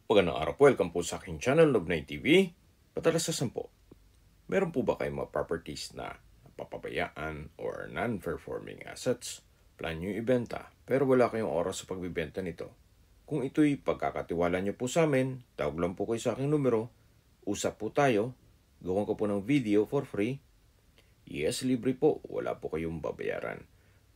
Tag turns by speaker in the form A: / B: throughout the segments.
A: Magandang araw po, welcome po sa aking channel, Lobnay TV. Patalas sa 10. Meron po ba kayong mga properties na napapabayaan or non-performing assets? Plan nyo ibenta, pero wala kayong oras sa pagbibenta nito. Kung ito'y pagkakatiwala nyo po sa amin, tawag lang po kayo sa aking numero, usap po tayo, gawin ko po ng video for free. Yes, libre po, wala po kayong babayaran.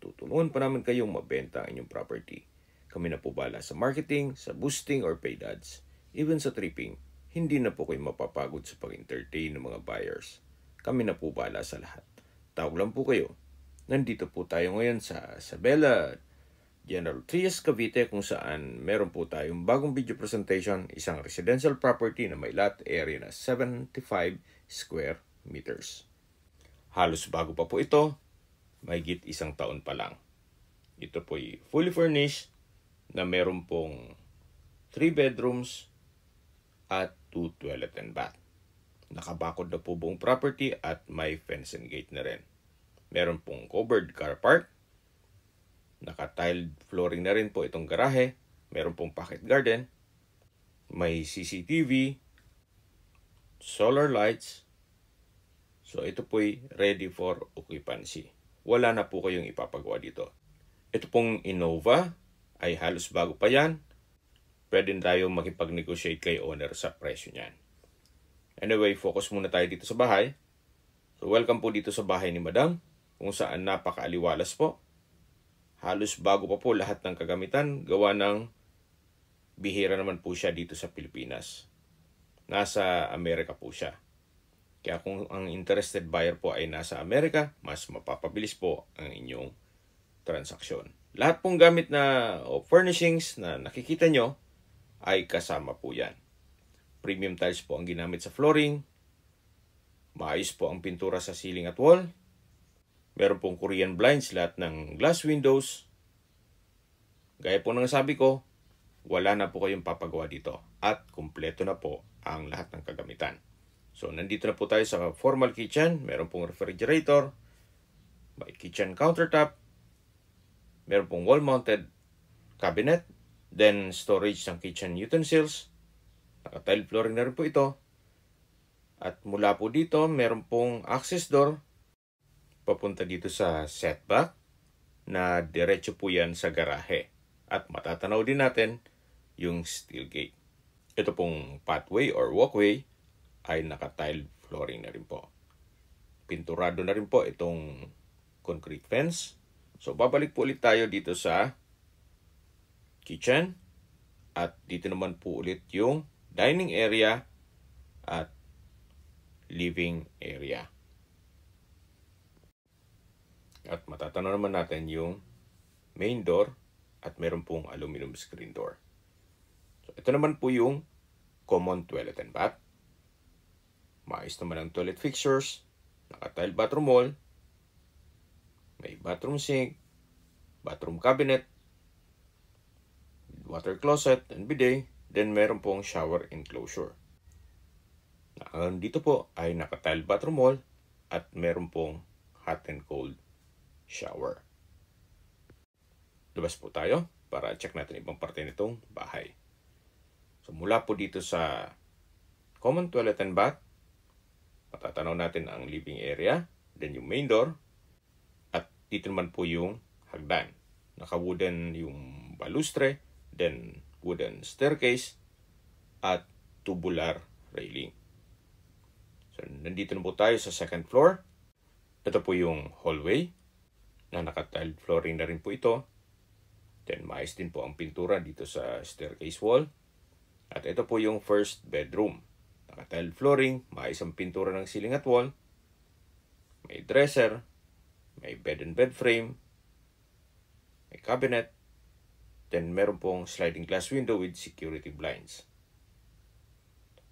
A: Tutulungan pa namin kayong mabenta ang inyong property. Kami na po bala sa marketing, sa boosting or paid ads, even sa tripping. Hindi na po kayo mapapagod sa pag-entertain ng mga buyers. Kami na po bala sa lahat. Tawag lang po kayo. Nandito po tayo ngayon sa Isabela, General Trias, Cavite, kung saan meron po tayong bagong video presentation, isang residential property na may lot area na 75 square meters. Halos bago pa po ito, mahigit isang taon pa lang. Ito po'y fully furnished na meron pong 3 bedrooms at 2 toilet and bath. Nakabakod na po buong property at may fence and gate na rin. Meron pong covered car park. Naka-tiled flooring na rin po itong garahe. Meron pong pocket garden. May CCTV. Solar lights. So ito po'y ready for occupancy. Wala na po kayong ipapagawa dito. Ito pong Innova ay halos bago pa yan. Pwede tayo makipag-negotiate kay owner sa presyo niyan. Anyway, focus muna tayo dito sa bahay. So welcome po dito sa bahay ni Madam, kung saan napakaaliwalas po. Halos bago pa po lahat ng kagamitan, gawa ng bihira naman po siya dito sa Pilipinas. Nasa Amerika po siya. Kaya kung ang interested buyer po ay nasa Amerika, mas mapapabilis po ang inyong transaksyon. Lahat pong gamit na furnishings na nakikita nyo ay kasama po yan. Premium tiles po ang ginamit sa flooring. Maayos po ang pintura sa ceiling at wall. Meron pong Korean blinds, lahat ng glass windows. Gaya po ng sabi ko, wala na po kayong papagawa dito. At kumpleto na po ang lahat ng kagamitan. So nandito na po tayo sa formal kitchen. Meron pong refrigerator. May kitchen countertop. Meron pong wall-mounted cabinet. Then, storage ng kitchen utensils. Naka-tile flooring na rin po ito. At mula po dito, meron pong access door. Papunta dito sa setback. Na diretso po yan sa garahe. At matatanaw din natin yung steel gate. Ito pong pathway or walkway ay naka-tile flooring na rin po. Pinturado na rin po itong concrete fence. So, babalik po ulit tayo dito sa kitchen. At dito naman po ulit yung dining area at living area. At matatanaw naman natin yung main door at meron pong aluminum screen door. So, ito naman po yung common toilet and bath. Maayos naman ang toilet fixtures. Naka-tile bathroom wall. May bathroom sink, bathroom cabinet, water closet and bidet. Then meron pong shower enclosure. Dito po ay naka-tile bathroom wall at meron pong hot and cold shower. Labas po tayo para check natin ibang parte nitong bahay. So mula po dito sa common toilet and bath, matatanaw natin ang living area, then yung main door. Dito naman po yung hagdan. Naka-wooden yung balustre, then wooden staircase, at tubular railing. So, nandito na po tayo sa second floor. Ito po yung hallway, na naka-tiled flooring na rin po ito. Then, maayos din po ang pintura dito sa staircase wall. At ito po yung first bedroom. Naka-tiled flooring, maayos ang pintura ng ceiling at wall. May dresser, may bed and bed frame, may cabinet, then meron pong sliding glass window with security blinds.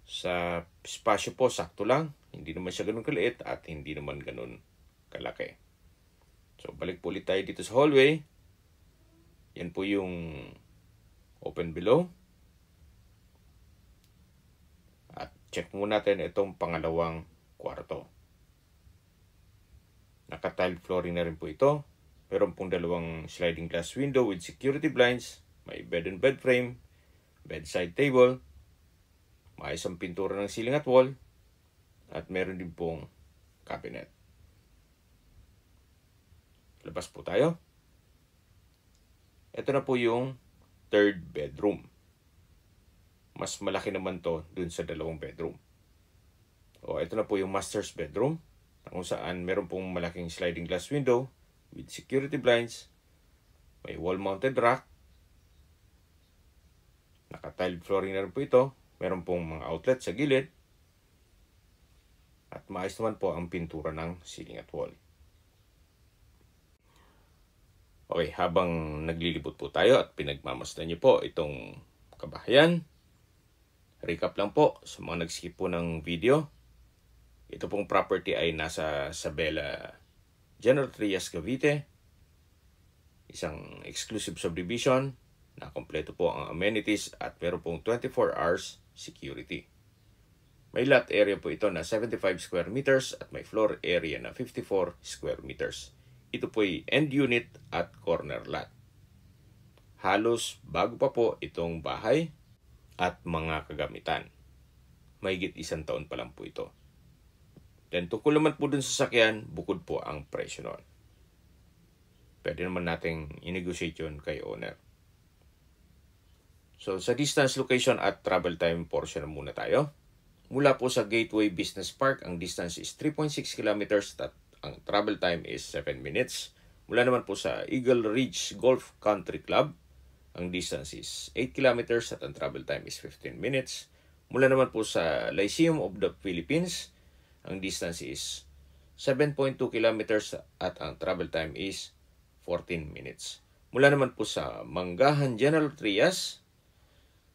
A: Sa spasyo po, sakto lang. Hindi naman siya ganun kaliit at hindi naman ganun kalaki. So, balik po ulit tayo dito sa hallway. Yan po yung open below. At check muna natin itong pangalawang kwarto. Naka-tile flooring na rin po ito. Meron pong dalawang sliding glass window with security blinds. May bed and bed frame, bedside table, Maayos ang pintura ng ceiling at wall. At meron din pong cabinet. Labas po tayo. Ito na po yung third bedroom. Mas malaki naman to dun sa dalawang bedroom. Ito na po yung master's bedroom, kung saan meron pong malaking sliding glass window with security blinds. May wall-mounted rack. Naka-tiled flooring na rin po ito. Meron pong mga outlet sa gilid. At maayos naman po ang pintura ng ceiling at wall. Okay, habang naglilibot po tayo at pinagmamasdan niyo po itong kabahayan, recap lang po sa mga nag-skip po ng video. Ito pong property ay nasa Sabela, General Trias, Cavite. Isang exclusive subdivision na kompleto po ang amenities at meron pong 24 hours security. May lot area po ito na 75 square meters at may floor area na 54 square meters. Ito po ay end unit at corner lot. Halos bago pa po itong bahay at mga kagamitan. Mahigit 1 taon pa lang po ito. Then tungkol naman po dun sa sasakyan, bukod po ang presyo nun. Pwede naman nating i-negotiate yun kay owner. So sa distance, location at travel time portion na muna tayo. Mula po sa Gateway Business Park, ang distance is 3.6 kilometers at ang travel time is 7 minutes. Mula naman po sa Eagle Ridge Golf Country Club, ang distance is 8 kilometers at ang travel time is 15 minutes. Mula naman po sa Lyceum of the Philippines, ang distance is 7.2 kilometers at ang travel time is 14 minutes. Mula naman po sa Manggahan General Trias,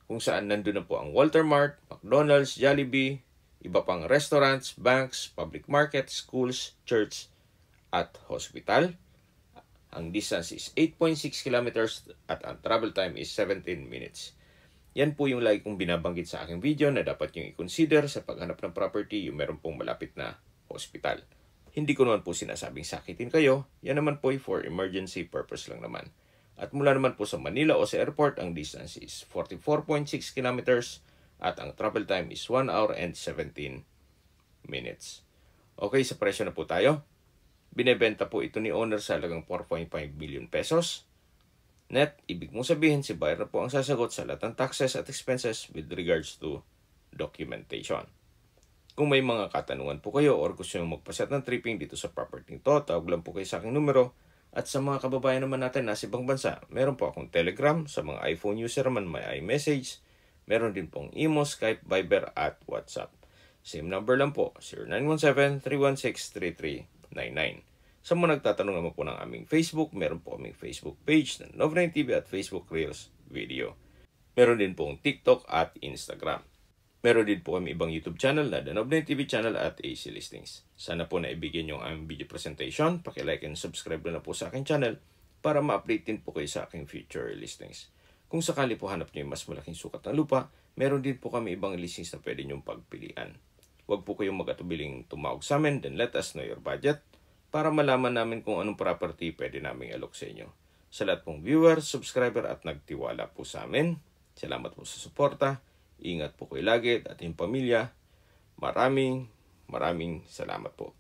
A: kung saan nandun na po ang Walter Mart, McDonald's, Jollibee, iba pang restaurants, banks, public markets, schools, church, at hospital. Ang distance is 8.6 kilometers at ang travel time is 17 minutes. Yan po yung lagi kong binabanggit sa aking video na dapat yung i-consider sa paghanap ng property yung meron pong malapit na hospital. Hindi ko naman po sinasabing sakitin kayo, yan naman po for emergency purpose lang naman. At mula naman po sa Manila o sa airport, ang distance is 44.6 kilometers at ang travel time is 1 hour and 17 minutes. Okay, sa presyo na po tayo. Binebenta po ito ni owner sa halagang 4.5 million pesos. Net, ibig mong sabihin si buyer na po ang sasagot sa lahat ng taxes at expenses with regards to documentation. Kung may mga katanungan po kayo or gusto nyo magpaset ng tripping dito sa property to, tawag lang po kayo sa aking numero. At sa mga kababayan naman natin na sa ibang bansa, meron po akong Telegram. Sa mga iPhone user naman may iMessage. Meron din pong Imo, Skype, Viber at WhatsApp. Same number lang po, 0917-316-3399. Sa mga nagtatanong naman po ng aming Facebook, meron po aming Facebook page na Nov9 TV at Facebook Reels Video. Meron din pong TikTok at Instagram. Meron din po kami ibang YouTube channel na The Nov9 TV channel at AC Listings. Sana po naibigyan yung aming video presentation. Paki-like and subscribe na po sa aking channel para ma-update din po kayo sa aking future listings. Kung sakali po hanap nyo yung mas malaking sukat ng lupa, meron din po kami ibang listings na pwede nyong pagpilian. Huwag po kayong mag-atubiling tumawag sa amin, then let us know your budget para malaman namin kung anong property pwede namin alok sa inyo. Sa lahat pong viewer, subscriber at nagtiwala po sa amin, salamat po sa suporta. Ingat po kayo lagi at ating pamilya. Maraming salamat po.